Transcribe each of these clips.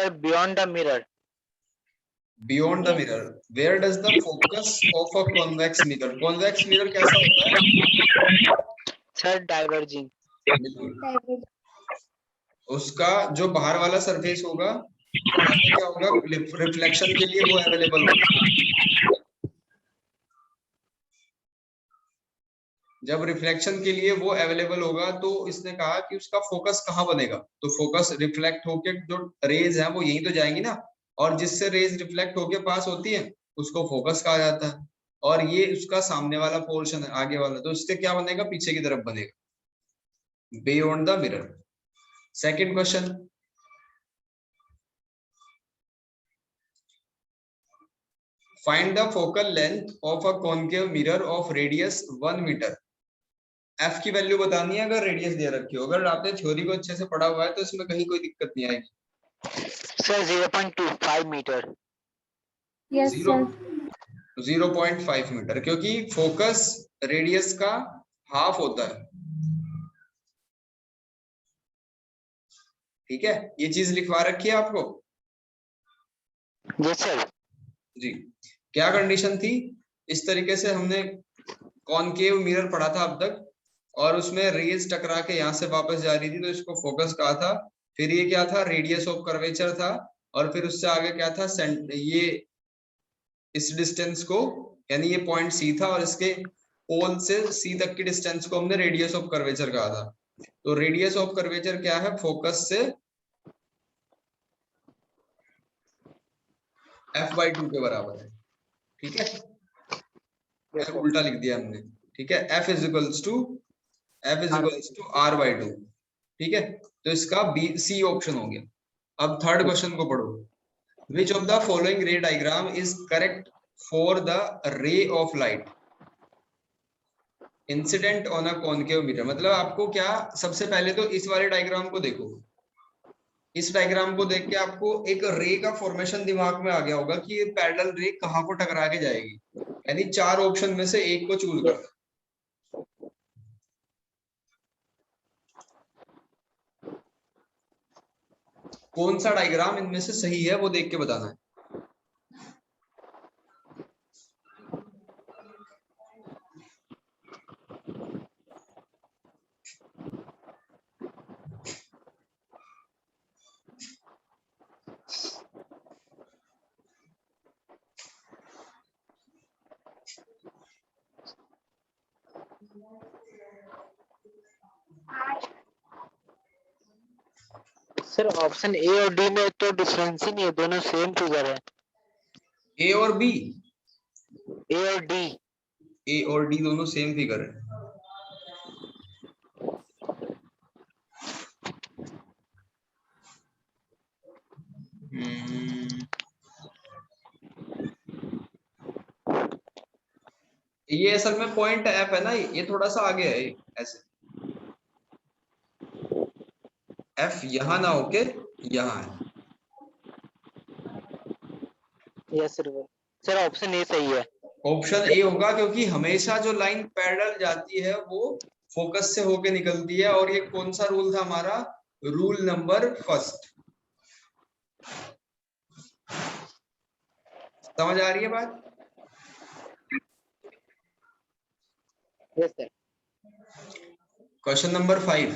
Sir, beyond the mirror. Beyond the mirror. Where does the focus of a convex mirror? Convex mirror कैसा होता है? Sir, diverging. बिल्कुल। उसका जो बाहर वाला सरफेस होगा वहां पे क्या होगा, रिफ्लेक्शन के लिए वो अवेलेबल होगा। जब रिफ्लेक्शन के लिए वो अवेलेबल होगा तो इसने कहा कि उसका फोकस कहाँ बनेगा, तो फोकस रिफ्लेक्ट होके जो रेज है वो यहीं तो जाएंगी ना, और जिससे रेज रिफ्लेक्ट होके पास होती है उसको फोकस कहा जाता है। और ये उसका सामने वाला पोर्शन है, आगे वाला, तो इससे क्या बनेगा, पीछे की तरफ बनेगा, beyond the mirror. Second question, find the focal length of a concave mirror of radius 1 metre. F की वैल्यू बतानी है अगर रेडियस दे रखी हो। अगर आपने थ्योरी को अच्छे से पढ़ा हुआ है तो इसमें कहीं कोई दिक्कत नहीं आएगी। Sir, 0.25 meter. Yes, zero sir. 0.5 metre, क्योंकि फोकस रेडियस का हाफ होता है। ठीक है, ये चीज लिखवा रखी है आपको। Yes, sir. जी, क्या कंडीशन थी, इस तरीके से हमने कॉनकेव मिरर पढ़ा था अब तक, और उसमें रेज टकरा के यहाँ से वापस जा रही थी तो इसको फोकस कहा था। फिर ये क्या था, रेडियस ऑफ कर्वेचर था, और फिर उससे आगे क्या था, ये इस डिस्टेंस को, यानी ये पॉइंट सी था, और इसके पोल से सी तक की डिस्टेंस को हमने रेडियस ऑफ कर्वेचर कहा था। तो रेडियस ऑफ कर्वेचर क्या है, फोकस से f/2 के बराबर है। ठीक है, Yes, sir. उल्टा लिख दिया हमने। ठीक है, f is equals to r/2। ठीक है, तो इसका बी सी ऑप्शन हो गया। अब थर्ड क्वेश्चन को पढ़ो। विच ऑफ द फॉलोइंग रे diagram is correct for the रे of light incident on a concave mirror. मतलब आपको क्या, सबसे पहले तो इस वाले डायग्राम को देखो। इस डायग्राम को देख के आपको एक रे का फॉर्मेशन दिमाग में आ गया होगा कि ये पैरेलल रे कहां को टकरा के जाएगी, यानी चार ऑप्शन में से एक को चूज कर। कौन सा डायग्राम इनमें से सही है वो देख के बताना है। सर, ऑप्शन ए और डी में तो डिफरेंस ही नहीं है, दोनों सेम फिगर है। ए और बी, ए और डी। ए और डी दोनों सेम फिगर है। ये असल में पॉइंट एफ है ना, ये थोड़ा सा आगे है ऐसे, एफ यहां ना होके यहां है। Yes sir. Sir, option A सही है। ऑप्शन ए होगा, क्योंकि हमेशा जो लाइन पैरेलल जाती है वो फोकस से होके निकलती है, और ये कौन सा रूल था हमारा, रूल नंबर फर्स्ट। समझ आ रही है बात। Yes sir. Question number 5,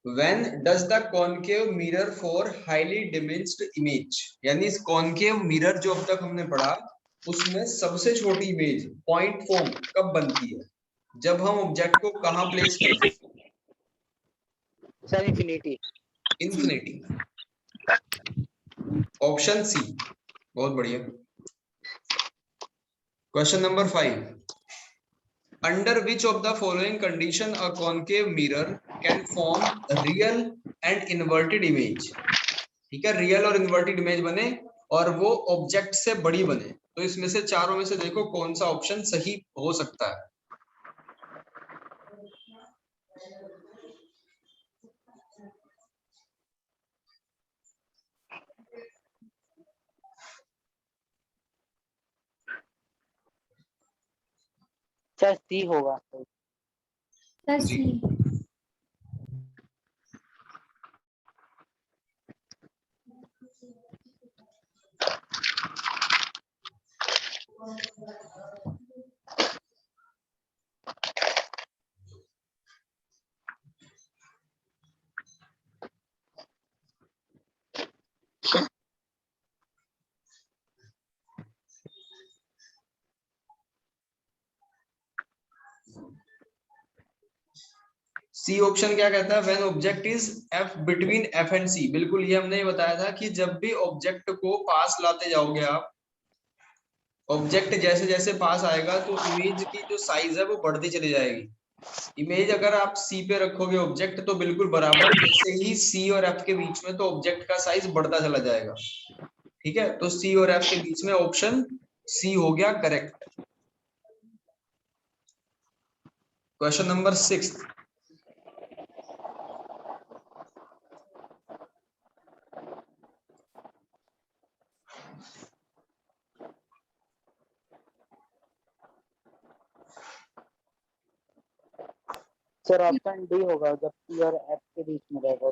when does the concave mirror for highly diminished image, यानी इस concave mirror जो अब तक हमने पढ़ा उसमें सबसे छोटी इमेज पॉइंट फॉर्म कब बनती है, जब हम ऑब्जेक्ट को कहां प्लेस करते हैं। Sir, infinity. Infinity, option C, बहुत बढ़िया। Question number 5, under which of the following condition a concave mirror can form real and inverted image। ठीक है, रियल और इन्वर्टेड इमेज बने और वो ऑब्जेक्ट से बड़ी बने। तो इसमें से चारों में से देखो कौन सा ऑप्शन सही हो सकता है। सर, सी होगा। Sir, जी, C. सी ऑप्शन क्या कहता है, when object is F between F and C. बिल्कुल, ये हमने बताया था कि जब भी ऑब्जेक्ट को पास लाते जाओगे आप, ऑब्जेक्ट जैसे जैसे पास आएगा तो इमेज की जो साइज है वो बढ़ती चली जाएगी। इमेज अगर आप सी पे रखोगे ऑब्जेक्ट, तो बिल्कुल बराबर जैसे ही सी और एफ के बीच में, तो ऑब्जेक्ट का साइज बढ़ता चला जाएगा। ठीक है, तो सी और एफ के बीच में ऑप्शन सी हो गया correct. Question number 6। Sir option D होगा, जब पी और एफ के बीच में रहेगा।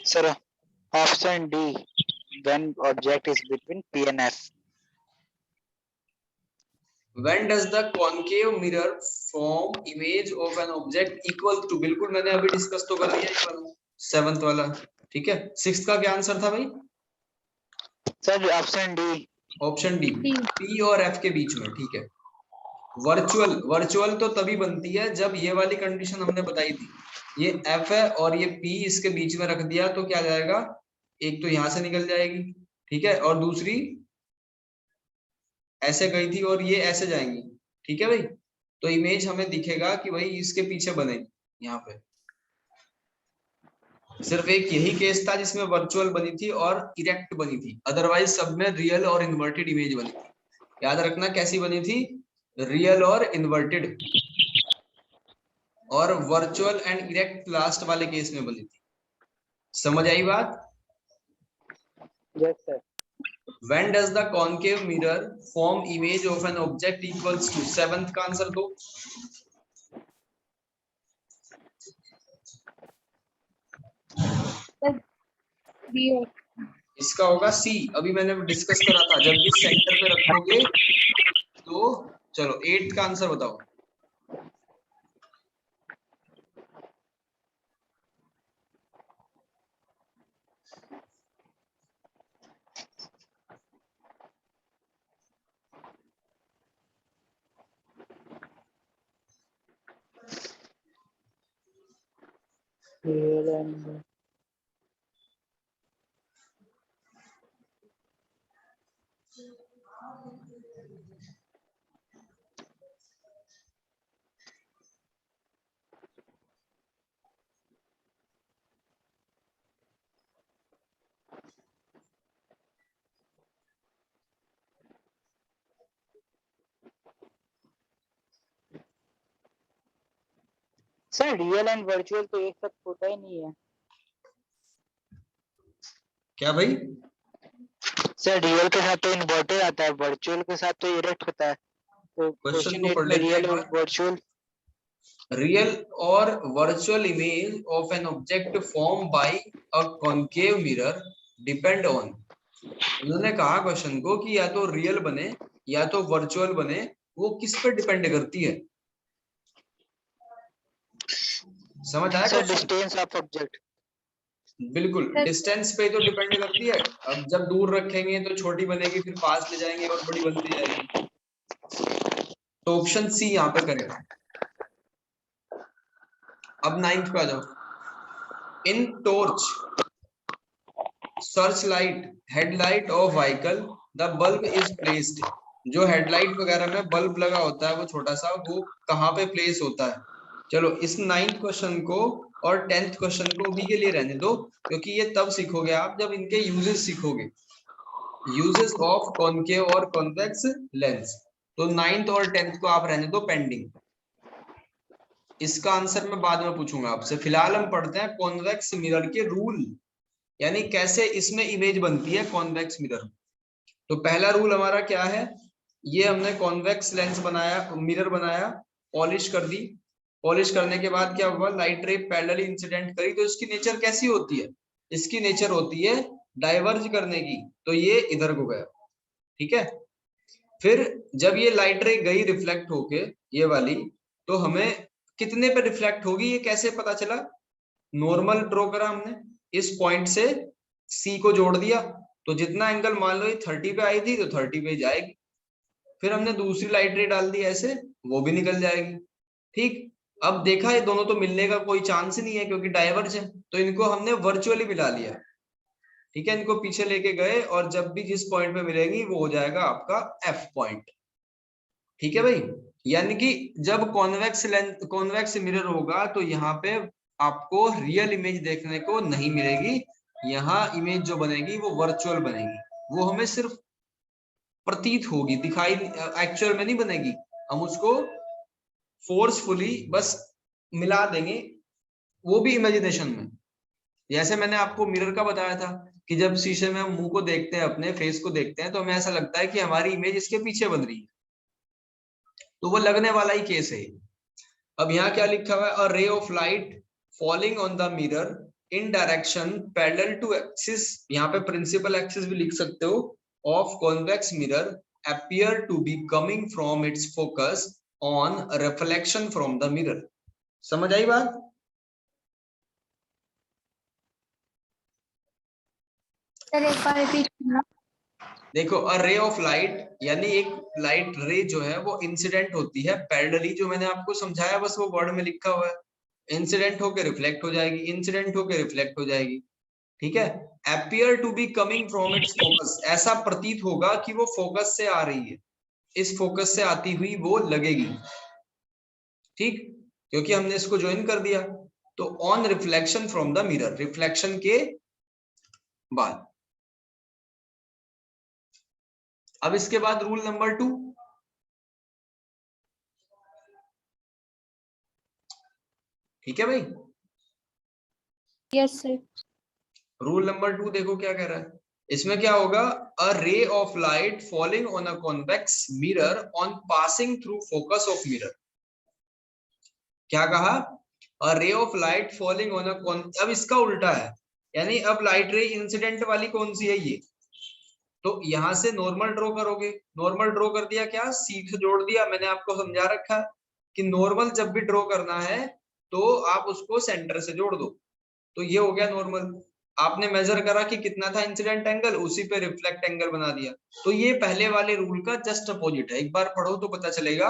Sir option D, when object is between P and F. When does the concave mirror form image of an object equal to, बिल्कुल मैंने अभी डिस्कस तो कर लिया ये वाला 7th वाला। ठीक है, 6th का क्या आंसर था भाई? Sir option D. Option D, P और F के बीच में। ठीक है, वर्चुअल तो तभी बनती है जब ये वाली कंडीशन हमने बताई थी, ये F है और ये P इसके बीच में रख दिया तो क्या जाएगा, एक तो यहां से निकल जाएगी, ठीक है, और दूसरी ऐसे गई थी और ये ऐसे जाएंगी। ठीक है भाई, तो इमेज हमें दिखेगा कि भाई इसके पीछे बनेगी। यहाँ पे सिर्फ एक यही केस था जिसमें वर्चुअल बनी थी और इरेक्ट बनी थी, अदरवाइज सब में रियल और इन्वर्टेड इमेज बनी थी। याद रखना कैसी बनी थी, रियल और इन्वर्टेड, और वर्चुअल एंड इरेक्ट लास्ट वाले केस में बनी थी। समझ आई बात? Yes sir. When does the concave mirror form image of an object equals to, 7th का आंसर दो। इसका होगा सी। अभी मैंने डिस्कस करा था, जब भी सेंटर पे रखोगे तो। चलो 8th का आंसर बताओ। सर रियल एंड वर्चुअल तो एक साथ होता ही नहीं है। क्या भाई? सर रियल के साथ तो इन्वर्टेड आता है, वर्चुअल के साथ तो इरेक्ट होता है। तो क्वेश्चन क्वेश्चन को 8 पढ़ में लेते हैं रियल एक और बार। वर्चुअल। रियल और virtual image of an object form by a concave mirror depend on. उन्होंने कहा क्वेश्चन को कि या तो रियल बने या तो वर्चुअल बने, वो किस पे डिपेंड करती है? समझ आया sir question? Distance of object. बिल्कुल, डिस्टेंस पे तो डिपेंड करती है। अब जब दूर रखेंगे तो छोटी बनेगी, फिर पास ले जाएंगे और बड़ी बनती जाएगी। तो ऑप्शन सी यहाँ पे करेक्ट। अब 9th पे आ जाओ। In torch, search light, headlight of vehicle the bulb is placed. जो हेडलाइट वगैरह में बल्ब लगा होता है वो छोटा सा, वो कहाँ पे प्लेस होता है? चलो इस 9th क्वेश्चन को और 10th क्वेश्चन को भी के लिए रहने दो, क्योंकि ये तब सीखोगे आप जब इनके यूजेस सीखोगे, यूजेस ऑफ कॉनकेव और कॉन्वेक्स लेंस। तो 9th और 10th को आप रहने दो पेंडिंग, इसका आंसर मैं बाद में पूछूंगा आपसे। फिलहाल हम पढ़ते हैं कॉन्वेक्स मिरर के रूल, यानी कैसे इसमें इमेज बनती है कॉन्वेक्स मिरर। तो पहला रूल हमारा क्या है, ये हमने कॉन्वेक्स लेंस बनाया, मिरर बनाया, पॉलिश कर दी। पॉलिश करने के बाद क्या हुआ, लाइट रे पैरेलली इंसिडेंट करी, तो इसकी नेचर कैसी होती है, इसकी नेचर होती है डाइवर्ज करने की, तो ये इधर को गया, ठीक है। फिर जब ये लाइट रे गई रिफ्लेक्ट होके ये वाली, तो हमें कितने पे रिफ्लेक्ट होगी ये कैसे पता चला, नॉर्मल ड्रॉ करा हमने, इस पॉइंट से सी को जोड़ दिया, तो जितना एंगल मान लो ये 30 पे आई थी तो 30 पे जाएगी। फिर हमने दूसरी लाइट रे डाल दी ऐसे, वो भी निकल जाएगी, ठीक। अब देखा ये दोनों तो मिलने का कोई चांस ही नहीं है क्योंकि डाइवर्ज है, तो इनको हमने वर्चुअली मिला लिया, ठीक है। इनको पीछे लेके गए और जब भी जिस पॉइंट पे मिलेगी वो हो जाएगा आपका एफ पॉइंट, ठीक है भाई। यानी कि जब कॉन्वेक्स मिरर होगा तो यहाँ पे आपको रियल इमेज देखने को नहीं मिलेगी, यहाँ इमेज जो बनेगी वो वर्चुअल बनेगी, वो हमें सिर्फ प्रतीत होगी, दिखाई एक्चुअल में नहीं बनेगी, हम उसको फोर्सफुली बस मिला देंगे, वो भी इमेजिनेशन में। जैसे मैंने आपको मिरर का बताया था कि जब शीशे में हम मुंह को देखते हैं, अपने फेस को देखते हैं, तो हमें ऐसा लगता है कि हमारी इमेज इसके पीछे बन रही है, तो वो लगने वाला ही केस है। अब यहाँ क्या लिखा हुआ है, a ray of light falling on the mirror in direction parallel to axis, यहाँ पे प्रिंसिपल एक्सिस भी लिख सकते हो, of convex mirror appear to be coming from its focus on reflection from the mirror। समझ आई बात? सर एक बार repeat करना। देखो, अ रे ऑफ लाइट यानी एक लाइट रे जो है वो इंसिडेंट होती है पैरेलली, जो मैंने आपको समझाया बस वो वर्ड में लिखा हुआ है, इंसिडेंट होकर रिफ्लेक्ट हो जाएगी, इंसिडेंट होकर रिफ्लेक्ट हो जाएगी, ठीक है। appear to be coming from its focus, ऐसा प्रतीत होगा कि वो फोकस से आ रही है, इस फोकस से आती हुई वो लगेगी, ठीक, क्योंकि हमने इसको ज्वाइन कर दिया। तो on reflection from the mirror, reflection के बाद। अब इसके बाद रूल नंबर 2, ठीक है भाई। Yes sir. रूल नंबर 2 देखो क्या कह रहा है, इसमें क्या होगा, a ray of light falling on a convex mirror on passing through focus of mirror. क्या कहा, a ray of light falling on a, अब इसका उल्टा है, यानी अब लाइट रे इंसिडेंट वाली कौन सी है ये, तो यहां से नॉर्मल ड्रॉ करोगे, नॉर्मल ड्रॉ कर दिया, क्या सी से जोड़ दिया, मैंने आपको समझा रखा कि नॉर्मल जब भी ड्रॉ करना है तो आप उसको सेंटर से जोड़ दो, तो ये हो गया नॉर्मल। आपने मेजर करा कि कितना था इंसिडेंट एंगल, उसी पे रिफ्लेक्ट एंगल बना दिया, तो ये पहले वाले रूल का जस्ट अपोजिट है, एक बार पढ़ो तो पता चलेगा।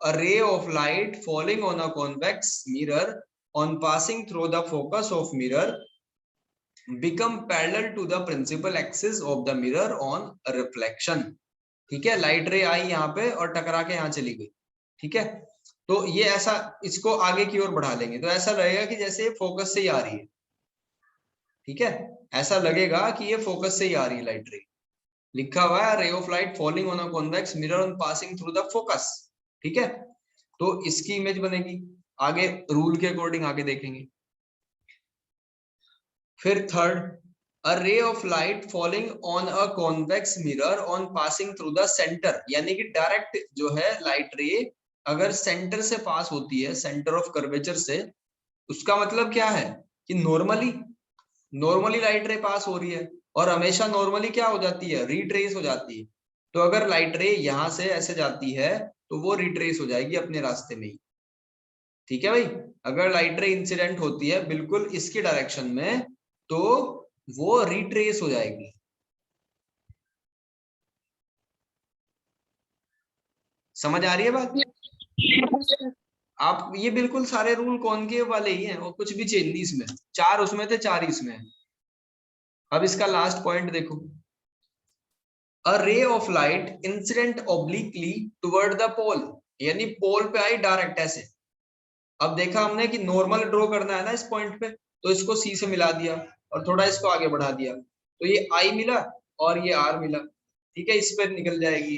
A ray of light falling on a convex mirror on passing through the focus of mirror become parallel to the principal axis of the mirror on reflection, ठीक है। लाइट रे आई यहाँ पे और टकरा के यहाँ चली गई, ठीक है। तो ये ऐसा, इसको आगे की ओर बढ़ा लेंगे तो ऐसा लगेगा कि जैसे फोकस से ही आ रही है, ठीक है, ऐसा लगेगा कि ये फोकस से ही आ रही है लाइट रे। लिखा हुआ है रे of light falling on a convex mirror on passing through the focus, ठीक है। तो इसकी इमेज बनेगी, आगे रूल के अकॉर्डिंग आगे देखेंगे। फिर third, a ray of light falling on a convex mirror on passing through the centre, यानी कि डायरेक्ट जो है लाइट रे अगर सेंटर से पास होती है, सेंटर ऑफ कर्वेचर से, उसका मतलब क्या है कि नॉर्मली लाइट रे पास हो रही है, और हमेशा नॉर्मली क्या हो जाती है, रिट्रेस हो जाती है। तो अगर लाइट रे यहां से ऐसे जाती है तो वो रिट्रेस हो जाएगी अपने रास्ते में ही, ठीक है भाई। अगर लाइट रे इंसिडेंट होती है बिल्कुल इसकी डायरेक्शन में तो वो रिट्रेस हो जाएगी। समझ आ रही है बात? आप ये बिल्कुल सारे रूल कॉनकेव वाले ही हैं और कुछ भी चेंज नहीं इसमें, 4 उसमें थे 4 इसमें। अब इसका लास्ट पॉइंट देखो, a ray of light incident obliquely toward the pole, यानी पोल पे आई डायरेक्ट ऐसे। अब देखा हमने कि नॉर्मल ड्रॉ करना है ना इस पॉइंट पे, तो इसको सी से मिला दिया और थोड़ा इसको आगे बढ़ा दिया, तो ये आई मिला और ये आर मिला, ठीक है, इस पर निकल जाएगी।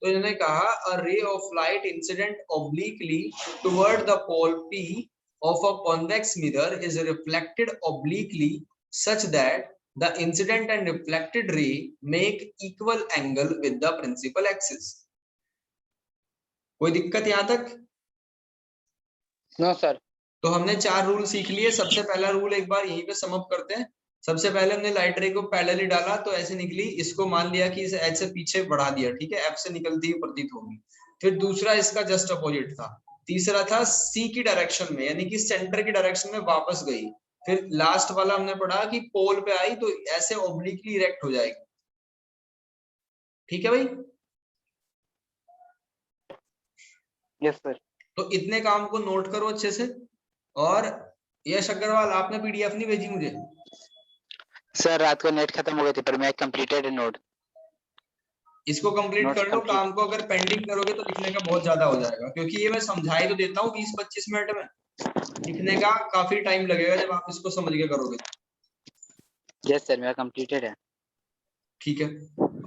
तो इन्होंने कहा a ray of light incident obliquely toward the pole P of a convex mirror is reflected obliquely such that the incident and reflected ray make equal angle with the principal axis। कोई दिक्कत यहाँ तक? No sir. तो हमने 4 rule सीख लिए। सबसे पहला रूल एक बार यहीं पे सम अप करते हैं। सबसे पहले हमने लाइट रे को पैरेलली डाला तो ऐसे निकली, इसको मान लिया कि इसे एच से पीछे बढ़ा दिया, ठीक है, एफ से निकलती हुई प्रतीत होगी। फिर दूसरा इसका जस्ट अपोजिट था। तीसरा था सी की डायरेक्शन में, यानी कि सेंटर की डायरेक्शन में वापस गई। फिर लास्ट वाला हमने पढ़ा कि पोल पे आई तो ऐसे ओब्लिकली इरेक्ट हो जाएगी। ठीक है भाई? Yes sir. तो इतने काम को नोट करो अच्छे से। और यश अग्रवाल, आपने पीडीएफ नहीं भेजी मुझे? सर रात को नेट खत्म हो गई थी पर मैं कंप्लीटेड नोट। इसको कंप्लीट Notes कर लो। complete। काम को अगर पेंडिंग करोगे तो लिखने का बहुत ज्यादा हो जाएगा, क्योंकि ये मैं समझाई तो देता हूँ 20-25 मिनट में, लिखने का काफी टाइम लगेगा जब आप इसको समझ के करोगे। यस सर, मेरा कंप्लीटेड है। ठीक है,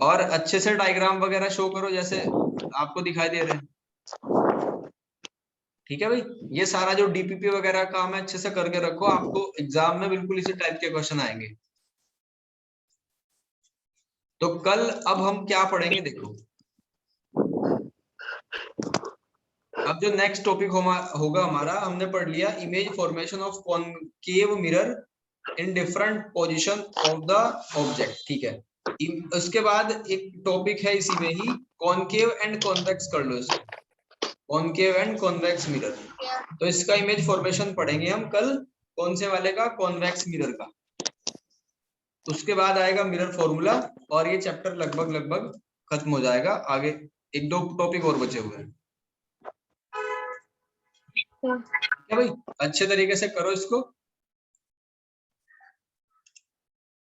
और अच्छे से डायग्राम वगैरह शो करो जैसे आपको दिखाई दे रहे हैं। ठीक है भाई, ये सारा जो डीपीपी वगैरह काम है अच्छे से करके रखो, आपको एग्जाम में बिल्कुल इसी टाइप के क्वेश्चन आएंगे। तो कल अब हम क्या पढ़ेंगे देखो। अब जो नेक्स्ट टॉपिक होगा हमारा, हमने पढ़ लिया image formation of concave mirror in different position of the object. ठीक है, उसके बाद एक टॉपिक है इसी में ही, कॉनकेव एंड कॉन्वेक्स कर लो इसको, कॉनकेव एंड कॉन्वेक्स मिरर। तो इसका इमेज फॉर्मेशन पढ़ेंगे हम कल। कौन से वाले का? कॉन्वेक्स मिरर का। उसके बाद आएगा मिरर फॉर्मूला, और ये चैप्टर लगभग खत्म हो जाएगा। आगे 1-2 टॉपिक और बचे हुए हैं। ठीक है भाई, अच्छे तरीके से करो इसको।